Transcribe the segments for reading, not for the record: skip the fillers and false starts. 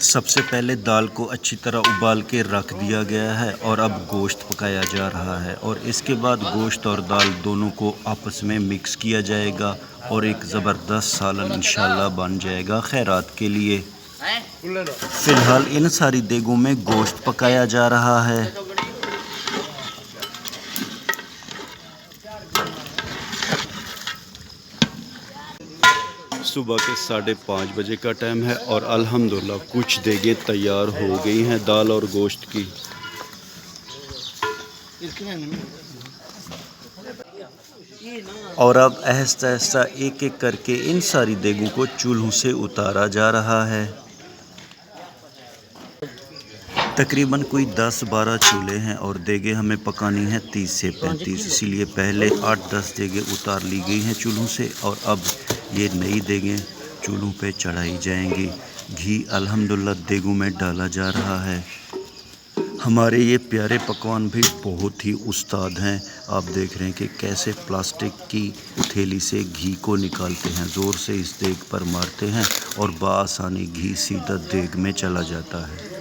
سب سے پہلے دال کو اچھی طرح ابال کے رکھ دیا گیا ہے اور اب گوشت پکایا جا رہا ہے، اور اس کے بعد گوشت اور دال دونوں کو آپس میں مکس کیا جائے گا اور ایک زبردست سالن انشاءاللہ بن جائے گا خیرات کے لیے۔ فی الحال ان ساری دیگوں میں گوشت پکایا جا رہا ہے۔ صبح کے 5:30 بجے کا ٹائم ہے اور الحمدللہ کچھ دیگیں تیار ہو گئی ہیں دال اور گوشت کی۔ اور اب آہستہ آہستہ ایک ایک کر کے ان ساری دیگوں کو چولہوں سے اتارا جا رہا ہے۔ تقریباً کوئی 10-12 چولہے ہیں اور دیگیں ہمیں پکانی ہیں 30 سے 35، اسی لیے پہلے 8-10 دیگیں اتار لی گئی ہیں چولہوں سے، اور اب یہ نئی دیگیں چولہوں پہ چڑھائی جائیں گی۔ گھی الحمدللہ دیگوں میں ڈالا جا رہا ہے۔ ہمارے یہ پیارے پکوان بھی بہت ہی استاد ہیں۔ آپ دیکھ رہے ہیں کہ کیسے پلاسٹک کی تھیلی سے گھی کو نکالتے ہیں، زور سے اس دیگ پر مارتے ہیں اور بآسانی گھی سیدھا دیگ میں چلا جاتا ہے۔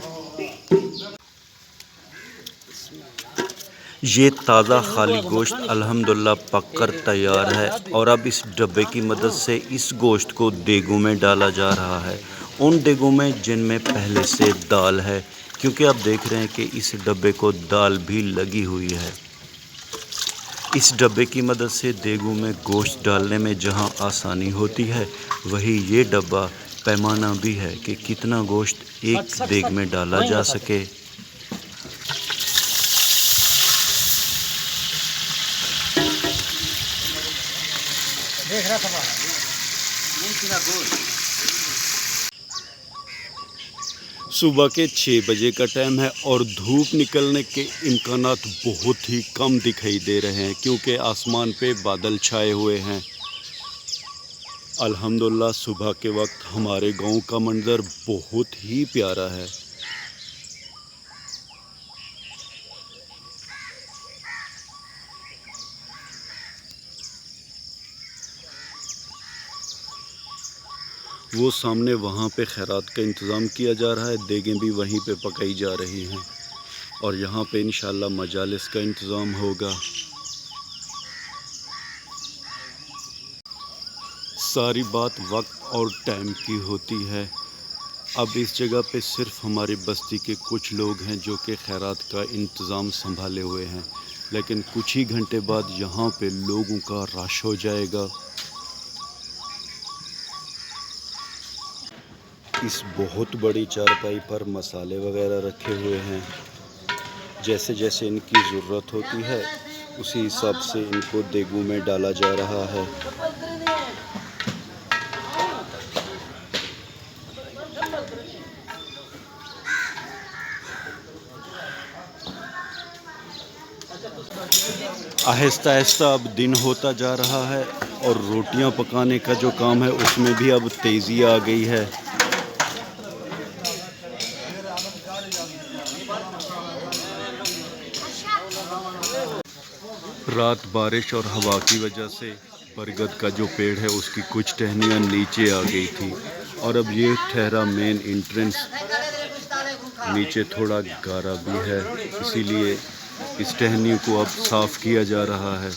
یہ تازہ خالی گوشت الحمدللہ پک کر تیار ہے، اور اب اس ڈبے کی مدد سے اس گوشت کو دیگوں میں ڈالا جا رہا ہے، ان دیگوں میں جن میں پہلے سے دال ہے، کیونکہ آپ دیکھ رہے ہیں کہ اس ڈبے کو دال بھی لگی ہوئی ہے۔ اس ڈبے کی مدد سے دیگوں میں گوشت ڈالنے میں جہاں آسانی ہوتی ہے، وہی یہ ڈبہ پیمانہ بھی ہے کہ کتنا گوشت ایک دیگ میں ڈالا جا سکے۔ صبح کے 6 بجے کا ٹائم ہے اور دھوپ نکلنے کے امکانات بہت ہی کم دکھائی دے رہے ہیں، کیونکہ آسمان پہ بادل چھائے ہوئے ہیں۔ الحمدللہ صبح کے وقت ہمارے گاؤں کا منظر بہت ہی پیارا ہے۔ وہ سامنے وہاں پہ خیرات کا انتظام کیا جا رہا ہے، دیگیں بھی وہیں پہ پکائی جا رہی ہیں، اور یہاں پہ انشاءاللہ مجالس کا انتظام ہوگا۔ ساری بات وقت اور ٹائم کی ہوتی ہے۔ اب اس جگہ پہ صرف ہماری بستی کے کچھ لوگ ہیں جو کہ خیرات کا انتظام سنبھالے ہوئے ہیں، لیکن کچھ ہی گھنٹے بعد یہاں پہ لوگوں کا رش ہو جائے گا۔ اس بہت بڑی چارپائی پر مسالے وغیرہ رکھے ہوئے ہیں، جیسے جیسے ان کی ضرورت ہوتی ہے اسی حساب سے ان کو دیگوں میں ڈالا جا رہا ہے۔ آہستہ آہستہ اب دن ہوتا جا رہا ہے اور روٹیاں پکانے کا جو کام ہے اس میں بھی اب تیزی آ گئی ہے۔ رات بارش اور ہوا کی وجہ سے برگد کا جو پیڑ ہے اس کی کچھ ٹہنیاں نیچے آ گئی تھی، اور اب یہ ٹھہرا مین انٹرنس نیچے تھوڑا گارا بھی ہے، اسی لیے اس ٹہنی کو اب صاف کیا جا رہا ہے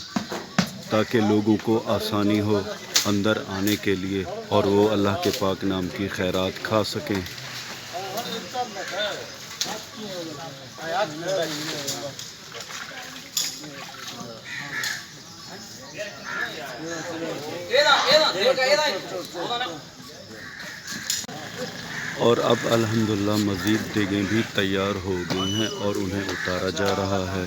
تاکہ لوگوں کو آسانی ہو اندر آنے کے لیے اور وہ اللہ کے پاک نام کی خیرات کھا سکیں۔ اور اب الحمدللہ مزید دیگیں بھی تیار ہو گئی ہیں اور انہیں اتارا جا رہا ہے۔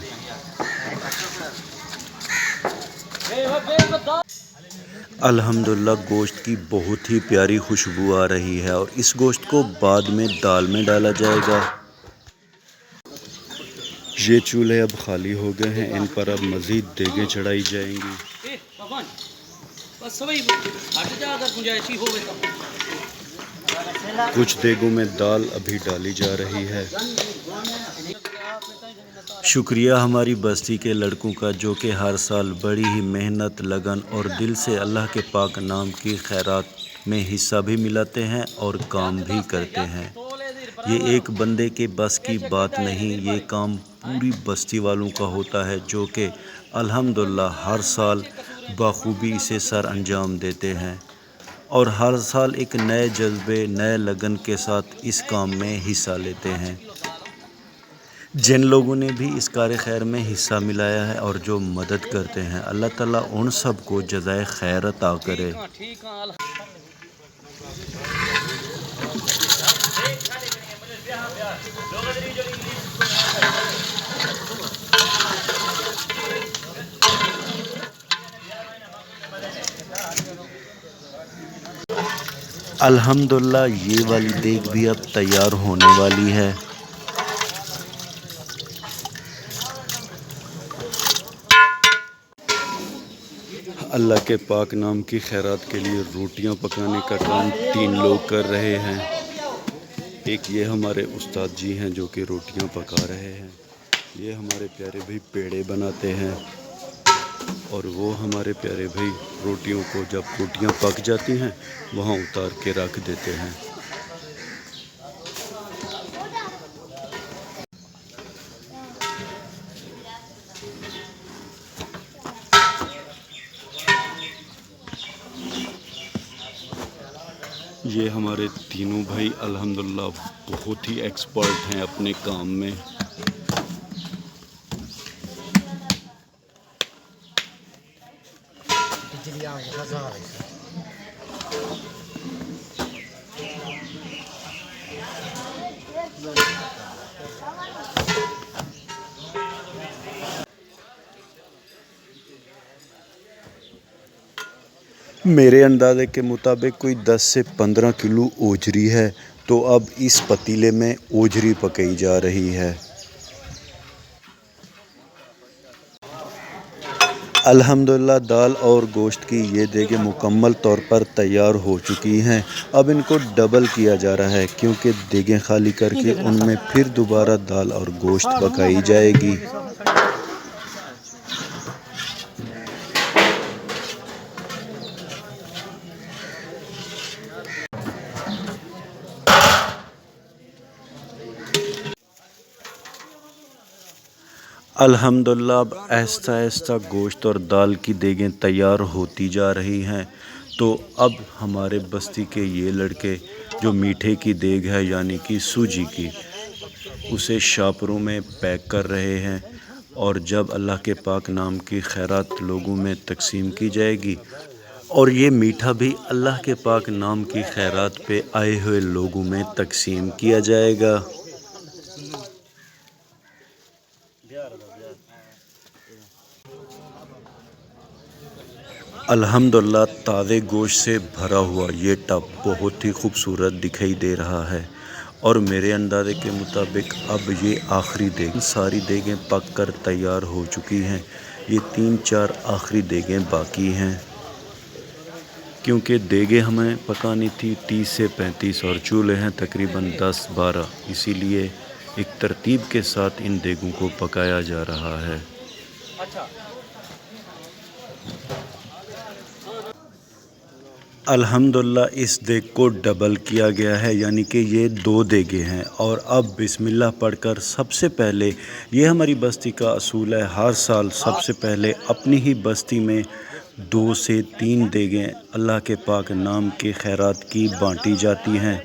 الحمدللہ گوشت کی بہت ہی پیاری خوشبو آ رہی ہے، اور اس گوشت کو بعد میں دال میں ڈالا جائے گا۔ یہ چولہے اب خالی ہو گئے ہیں، ان پر اب مزید دیگیں چڑھائی جائیں گی۔ کچھ دیگوں میں دال ابھی ڈالی جا رہی ہے۔ شکریہ ہماری بستی کے لڑکوں کا جو کہ ہر سال بڑی ہی محنت لگن اور دل سے اللہ کے پاک نام کی خیرات میں حصہ بھی ملاتے ہیں اور کام بھی کرتے ہیں۔ یہ ایک بندے کے بس کی بات نہیں، یہ کام پوری بستی والوں کا ہوتا ہے جو کہ الحمدللہ ہر سال بخوبی اسے سر انجام دیتے ہیں اور ہر سال ایک نئے جذبے نئے لگن کے ساتھ اس کام میں حصہ لیتے ہیں۔ جن لوگوں نے بھی اس کار خیر میں حصہ ملایا ہے اور جو مدد کرتے ہیں، اللہ تعالیٰ ان سب کو جزائے خیر عطا کرے۔ الحمدللہ یہ والی دیگ بھی اب تیار ہونے والی ہے۔ اللہ کے پاک نام کی خیرات کے لیے روٹیاں پکانے کا کام 3 لوگ کر رہے ہیں۔ ایک یہ ہمارے استاد جی ہیں جو کہ روٹیاں پکا رہے ہیں، یہ ہمارے پیارے بھائی پیڑے بناتے ہیں اور وہ ہمارے پیارے بھائی روٹیوں کو جب روٹیاں پک جاتی ہیں وہاں اتار کے رکھ دیتے ہیں۔ یہ ہمارے تینوں بھائی الحمدللہ بہت ہی ایکسپرٹ ہیں اپنے کام میں۔ میرے اندازے کے مطابق کوئی 10 سے 15 کلو اوجری ہے، تو اب اس پتیلے میں اوجری پکائی جا رہی ہے۔ الحمدللہ دال اور گوشت کی یہ دیگیں مکمل طور پر تیار ہو چکی ہیں۔ اب ان کو ڈبل کیا جا رہا ہے کیونکہ دیگیں خالی کر کے ان میں پھر دوبارہ دال اور گوشت پکائی جائے گی۔ الحمدللہ اب آہستہ آہستہ گوشت اور دال کی دیگیں تیار ہوتی جا رہی ہیں، تو اب ہمارے بستی کے یہ لڑکے جو میٹھے کی دیگ ہے یعنی کہ سوجی کی، اسے شاپروں میں پیک کر رہے ہیں اور جب اللہ کے پاک نام کی خیرات لوگوں میں تقسیم کی جائے گی اور یہ میٹھا بھی اللہ کے پاک نام کی خیرات پہ آئے ہوئے لوگوں میں تقسیم کیا جائے گا۔ الحمدللہ تازے گوشت سے بھرا ہوا یہ ٹب بہت ہی خوبصورت دکھائی دے رہا ہے اور میرے اندازے کے مطابق اب یہ آخری دیگ، ساری دیگیں پک کر تیار ہو چکی ہیں، یہ 3-4 آخری دیگیں باقی ہیں کیونکہ دیگیں ہمیں پکانی تھی 30 سے 35 اور چولہے ہیں تقریباً 10-12، اسی لیے ایک ترتیب کے ساتھ ان دیگوں کو پکایا جا رہا ہے۔ الحمدللہ اس دیگ کو ڈبل کیا گیا ہے یعنی کہ یہ 2 دیگیں ہیں اور اب بسم اللہ پڑھ کر سب سے پہلے، یہ ہماری بستی کا اصول ہے، ہر سال سب سے پہلے اپنی ہی بستی میں 2 سے 3 دیگیں اللہ کے پاک نام کے خیرات کی بانٹی جاتی ہیں۔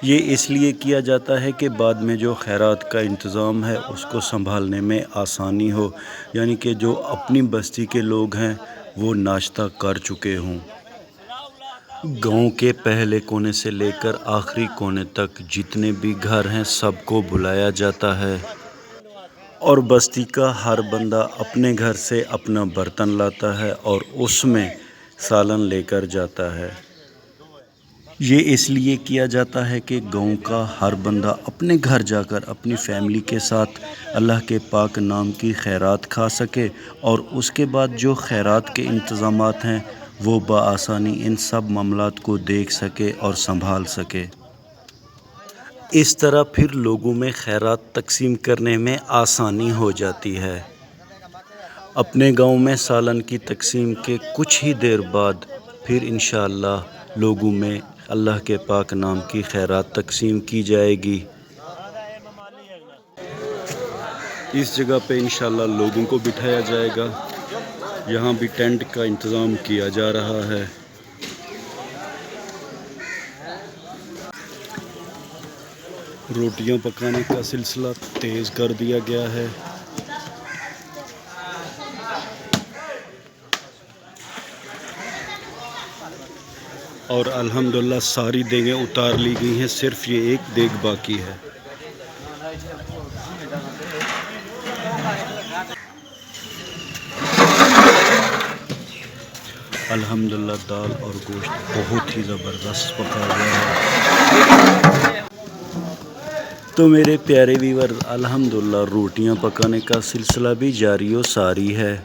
یہ اس لیے کیا جاتا ہے کہ بعد میں جو خیرات کا انتظام ہے اس کو سنبھالنے میں آسانی ہو، یعنی کہ جو اپنی بستی کے لوگ ہیں وہ ناشتہ کر چکے ہوں۔ گاؤں کے پہلے کونے سے لے کر آخری کونے تک جتنے بھی گھر ہیں سب کو بلایا جاتا ہے اور بستی کا ہر بندہ اپنے گھر سے اپنا برتن لاتا ہے اور اس میں سالن لے کر جاتا ہے۔ یہ اس لیے کیا جاتا ہے کہ گاؤں کا ہر بندہ اپنے گھر جا کر اپنی فیملی کے ساتھ اللہ کے پاک نام کی خیرات کھا سکے اور اس کے بعد جو خیرات کے انتظامات ہیں وہ بآسانی ان سب معاملات کو دیکھ سکے اور سنبھال سکے۔ اس طرح پھر لوگوں میں خیرات تقسیم کرنے میں آسانی ہو جاتی ہے۔ اپنے گاؤں میں سالن کی تقسیم کے کچھ ہی دیر بعد پھر انشاءاللہ لوگوں میں اللہ کے پاک نام کی خیرات تقسیم کی جائے گی۔ اس جگہ پہ انشاءاللہ لوگوں کو بٹھایا جائے گا۔ یہاں بھی ٹینٹ کا انتظام کیا جا رہا ہے۔ روٹیاں پکانے کا سلسلہ تیز کر دیا گیا ہے۔ اور الحمدللہ ساری دیگیں اتار لی گئی ہیں، صرف یہ ایک دیگ باقی ہے۔ الحمدللہ دال اور گوشت بہت ہی زبردست پکا ہوا ہے۔ تو میرے پیارے ویور، الحمدللہ روٹیاں پکانے کا سلسلہ بھی جاری و ساری ہے۔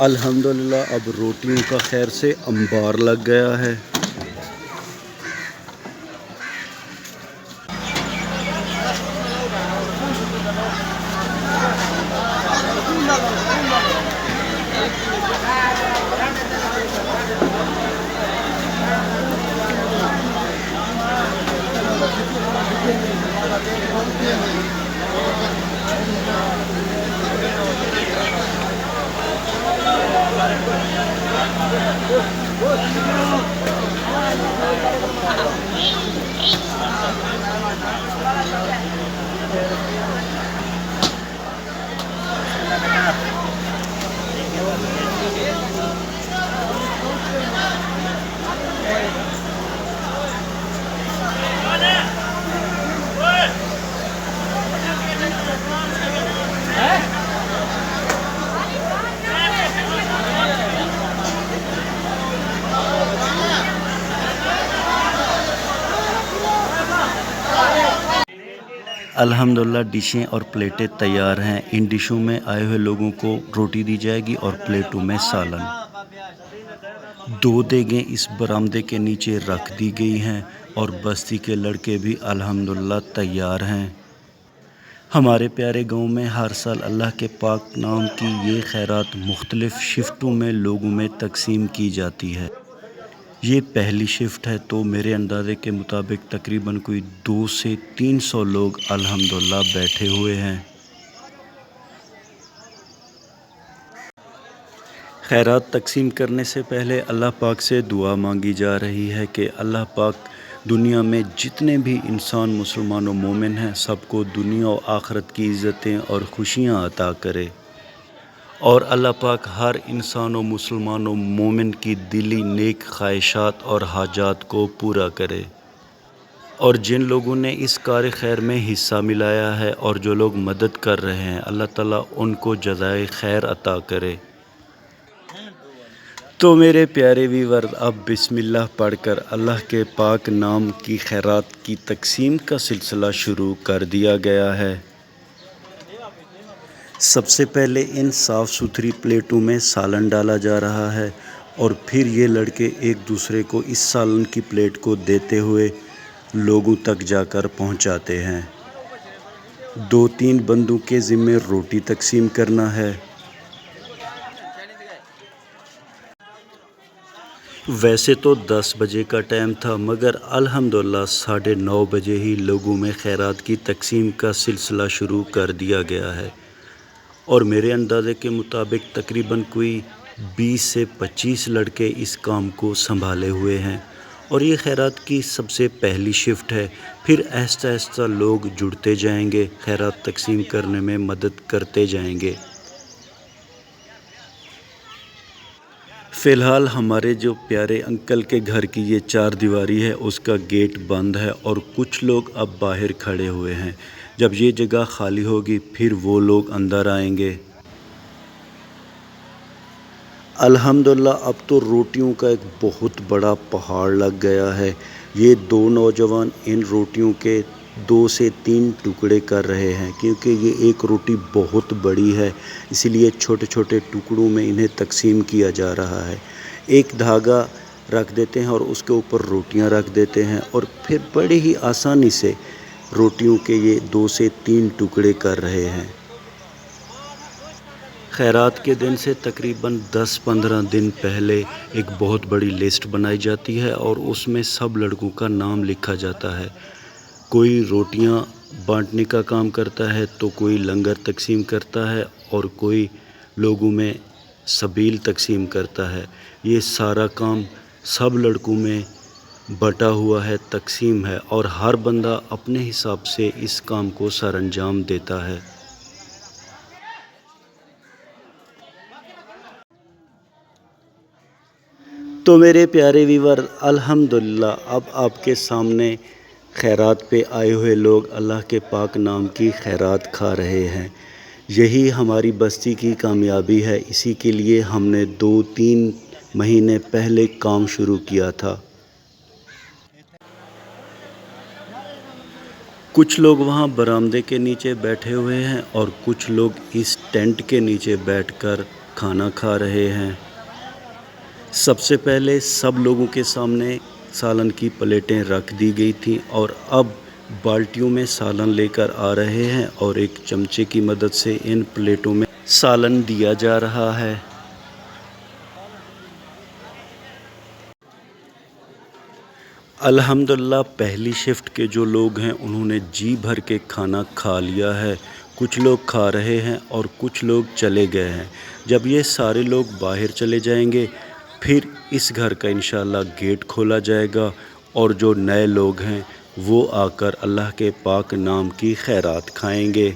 الحمدللہ اب روٹیوں کا خیر سے انبار لگ گیا ہے۔ الحمدللہ ڈشیں اور پلیٹیں تیار ہیں۔ ان ڈشوں میں آئے ہوئے لوگوں کو روٹی دی جائے گی اور پلیٹوں میں سالن۔ 2 دیگیں اس برآمدے کے نیچے رکھ دی گئی ہیں اور بستی کے لڑکے بھی الحمدللہ تیار ہیں۔ ہمارے پیارے گاؤں میں ہر سال اللہ کے پاک نام کی یہ خیرات مختلف شفٹوں میں لوگوں میں تقسیم کی جاتی ہے۔ یہ پہلی شفٹ ہے تو میرے اندازے کے مطابق تقریباً کوئی 200 سے 300 لوگ الحمدللہ بیٹھے ہوئے ہیں۔ خیرات تقسیم کرنے سے پہلے اللہ پاک سے دعا مانگی جا رہی ہے کہ اللہ پاک دنیا میں جتنے بھی انسان مسلمان و مومن ہیں سب کو دنیا و آخرت کی عزتیں اور خوشیاں عطا کرے، اور اللہ پاک ہر انسان و مسلمان و مومن کی دلی نیک خواہشات اور حاجات کو پورا کرے۔ اور جن لوگوں نے اس کار خیر میں حصہ ملایا ہے اور جو لوگ مدد کر رہے ہیں، اللہ تعالیٰ ان کو جزائے خیر عطا کرے۔ تو میرے پیارے ویور، اب بسم اللہ پڑھ کر اللہ کے پاک نام کی خیرات کی تقسیم کا سلسلہ شروع کر دیا گیا ہے۔ سب سے پہلے ان صاف ستھری پلیٹوں میں سالن ڈالا جا رہا ہے اور پھر یہ لڑکے ایک دوسرے کو اس سالن کی پلیٹ کو دیتے ہوئے لوگوں تک جا کر پہنچاتے ہیں۔ 2-3 بندوں کے ذمے روٹی تقسیم کرنا ہے۔ ویسے تو 10 بجے کا ٹائم تھا، مگر الحمدللہ 9:30 بجے ہی لوگوں میں خیرات کی تقسیم کا سلسلہ شروع کر دیا گیا ہے، اور میرے اندازے کے مطابق تقریباً کوئی 20 سے 25 لڑکے اس کام کو سنبھالے ہوئے ہیں، اور یہ خیرات کی سب سے پہلی شفٹ ہے۔ پھر آہستہ آہستہ لوگ جڑتے جائیں گے، خیرات تقسیم کرنے میں مدد کرتے جائیں گے۔ فی الحال ہمارے جو پیارے انکل کے گھر کی یہ 4 دیواری ہے، اس کا گیٹ بند ہے اور کچھ لوگ اب باہر کھڑے ہوئے ہیں۔ جب یہ جگہ خالی ہوگی پھر وہ لوگ اندر آئیں گے۔ الحمدللہ اب تو روٹیوں کا ایک بہت بڑا پہاڑ لگ گیا ہے۔ یہ دو نوجوان ان روٹیوں کے 2 سے 3 ٹکڑے کر رہے ہیں، کیونکہ یہ ایک روٹی بہت بڑی ہے، اسی لیے چھوٹے چھوٹے ٹکڑوں میں انہیں تقسیم کیا جا رہا ہے۔ ایک دھاگا رکھ دیتے ہیں اور اس کے اوپر روٹیاں رکھ دیتے ہیں، اور پھر بڑے ہی آسانی سے روٹیوں کے یہ 2 سے 3 ٹکڑے کر رہے ہیں۔ خیرات کے دن سے تقریباً 10-15 دن پہلے ایک بہت بڑی لسٹ بنائی جاتی ہے اور اس میں سب لڑکوں کا نام لکھا جاتا ہے۔ کوئی روٹیاں بانٹنے کا کام کرتا ہے تو کوئی لنگر تقسیم کرتا ہے اور کوئی لوگوں میں سبیل تقسیم کرتا ہے۔ یہ سارا کام سب لڑکوں میں بٹا ہوا ہے، تقسیم ہے، اور ہر بندہ اپنے حساب سے اس کام کو سر انجام دیتا ہے۔ تو میرے پیارے ویور، الحمدللہ اب آپ کے سامنے خیرات پہ آئے ہوئے لوگ اللہ کے پاک نام کی خیرات کھا رہے ہیں۔ یہی ہماری بستی کی کامیابی ہے، اسی کے لیے ہم نے 2-3 مہینے پہلے کام شروع کیا تھا۔ کچھ لوگ وہاں برآمدے کے نیچے بیٹھے ہوئے ہیں اور کچھ لوگ اس ٹینٹ کے نیچے بیٹھ کر کھانا کھا رہے ہیں۔ سب سے پہلے سب لوگوں کے سامنے سالن کی پلیٹیں رکھ دی گئی تھیں اور اب بالٹیوں میں سالن لے کر آ رہے ہیں اور ایک چمچے کی مدد سے ان پلیٹوں میں سالن دیا جا رہا ہے۔ الحمدللہ پہلی شفٹ کے جو لوگ ہیں انہوں نے جی بھر کے کھانا کھا لیا ہے۔ کچھ لوگ کھا رہے ہیں اور کچھ لوگ چلے گئے ہیں۔ جب یہ سارے لوگ باہر چلے جائیں گے پھر اس گھر کا انشاءاللہ گیٹ کھولا جائے گا اور جو نئے لوگ ہیں وہ آ کر اللہ کے پاک نام کی خیرات کھائیں گے۔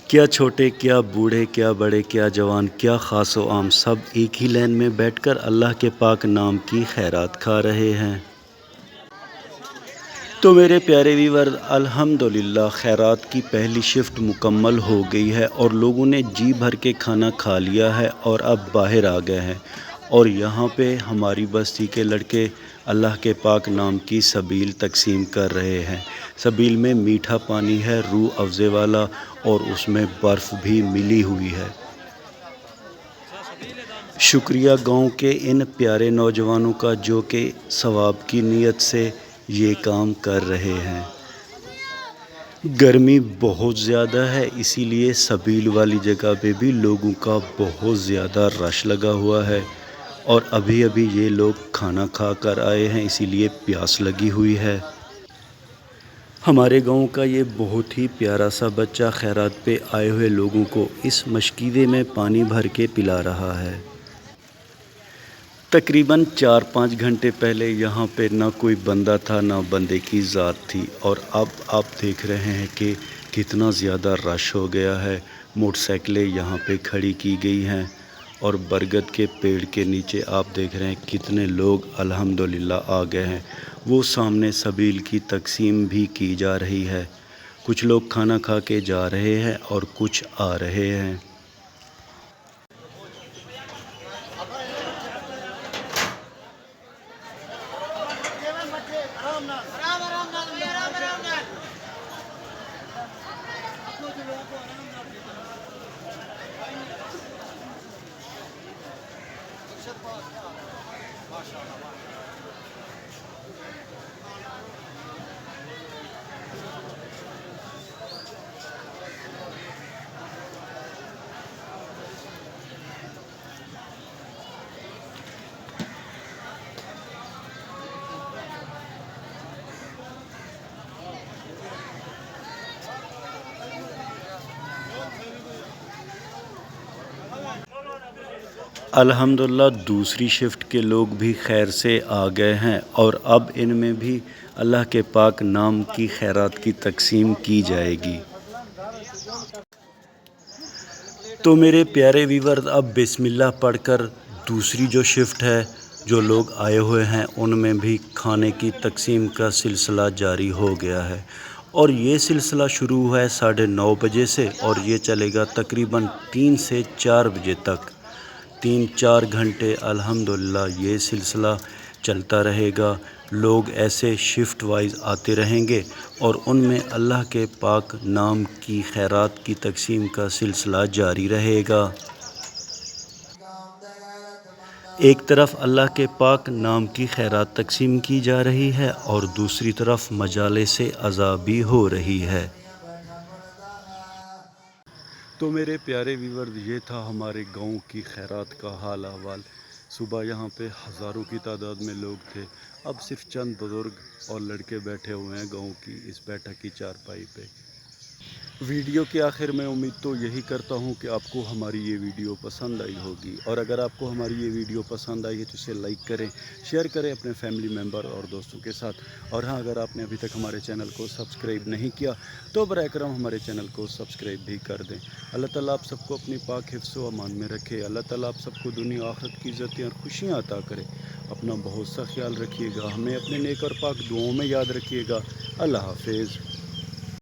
کیا چھوٹے، کیا بوڑھے، کیا بڑے، کیا جوان، کیا خاص و عام، سب ایک ہی لائن میں بیٹھ کر اللہ کے پاک نام کی خیرات کھا رہے ہیں۔ تو میرے پیارے ویور، الحمدللہ خیرات کی پہلی شفٹ مکمل ہو گئی ہے اور لوگوں نے جی بھر کے کھانا کھا لیا ہے اور اب باہر آ گئے ہیں، اور یہاں پہ ہماری بستی کے لڑکے اللہ کے پاک نام کی سبیل تقسیم کر رہے ہیں۔ سبیل میں میٹھا پانی ہے، روح افزے والا، اور اس میں برف بھی ملی ہوئی ہے۔ شکریہ گاؤں کے ان پیارے نوجوانوں کا جو کہ ثواب کی نیت سے یہ کام کر رہے ہیں۔ گرمی بہت زیادہ ہے، اسی لیے سبیل والی جگہ پہ بھی لوگوں کا بہت زیادہ رش لگا ہوا ہے، اور ابھی ابھی یہ لوگ کھانا کھا کر آئے ہیں، اسی لیے پیاس لگی ہوئی ہے۔ ہمارے گاؤں کا یہ بہت ہی پیارا سا بچہ خیرات پہ آئے ہوئے لوگوں کو اس مشکیزے میں پانی بھر کے پلا رہا ہے۔ تقریباً 4-5 گھنٹے پہلے یہاں پہ نہ کوئی بندہ تھا نہ بندے کی ذات تھی، اور اب آپ دیکھ رہے ہیں کہ کتنا زیادہ رش ہو گیا ہے۔ موٹر سائیکلیں یہاں پہ کھڑی کی گئی ہیں اور برگد کے پیڑ کے نیچے آپ دیکھ رہے ہیں کتنے لوگ الحمدللہ آ گئے ہیں۔ وہ سامنے سبیل کی تقسیم بھی کی جا رہی ہے۔ کچھ لوگ کھانا کھا کے جا رہے ہیں اور کچھ آ رہے ہیں۔ الحمدللہ دوسری شفٹ کے لوگ بھی خیر سے آ گئے ہیں اور اب ان میں بھی اللہ کے پاک نام کی خیرات کی تقسیم کی جائے گی۔ تو میرے پیارے ویور، اب بسم اللہ پڑھ کر دوسری جو شفٹ ہے، جو لوگ آئے ہوئے ہیں ان میں بھی کھانے کی تقسیم کا سلسلہ جاری ہو گیا ہے، اور یہ سلسلہ شروع ہوا ہے 9:30 بجے سے اور یہ چلے گا تقریباً 3 سے 4 بجے تک۔ 3-4 گھنٹے الحمدللہ یہ سلسلہ چلتا رہے گا۔ لوگ ایسے شفٹ وائز آتے رہیں گے اور ان میں اللہ کے پاک نام کی خیرات کی تقسیم کا سلسلہ جاری رہے گا۔ ایک طرف اللہ کے پاک نام کی خیرات تقسیم کی جا رہی ہے اور دوسری طرف مجالس عزا بھی ہو رہی ہے۔ تو میرے پیارے ویورز، یہ تھا ہمارے گاؤں کی خیرات کا حال احوال۔ صبح یہاں پہ ہزاروں کی تعداد میں لوگ تھے، اب صرف چند بزرگ اور لڑکے بیٹھے ہوئے ہیں گاؤں کی اس بیٹھک کی چارپائی پہ۔ ویڈیو کے آخر میں امید تو یہی کرتا ہوں کہ آپ کو ہماری یہ ویڈیو پسند آئی ہوگی، اور اگر آپ کو ہماری یہ ویڈیو پسند آئی ہے تو اسے لائک کریں، شیئر کریں اپنے فیملی ممبر اور دوستوں کے ساتھ، اور ہاں، اگر آپ نے ابھی تک ہمارے چینل کو سبسکرائب نہیں کیا تو براہ کرم ہمارے چینل کو سبسکرائب بھی کر دیں۔ اللہ تعالیٰ آپ سب کو اپنی پاک حفظ و امان میں رکھے۔ اللہ تعالیٰ آپ سب کو دنیا آخرت کی عزتیں اور خوشیاں عطا کرے۔ اپنا بہت سا خیال رکھیے گا، ہمیں اپنے نیک اور پاک دعاؤں میں یاد رکھیے گا۔ اللہ حافظ۔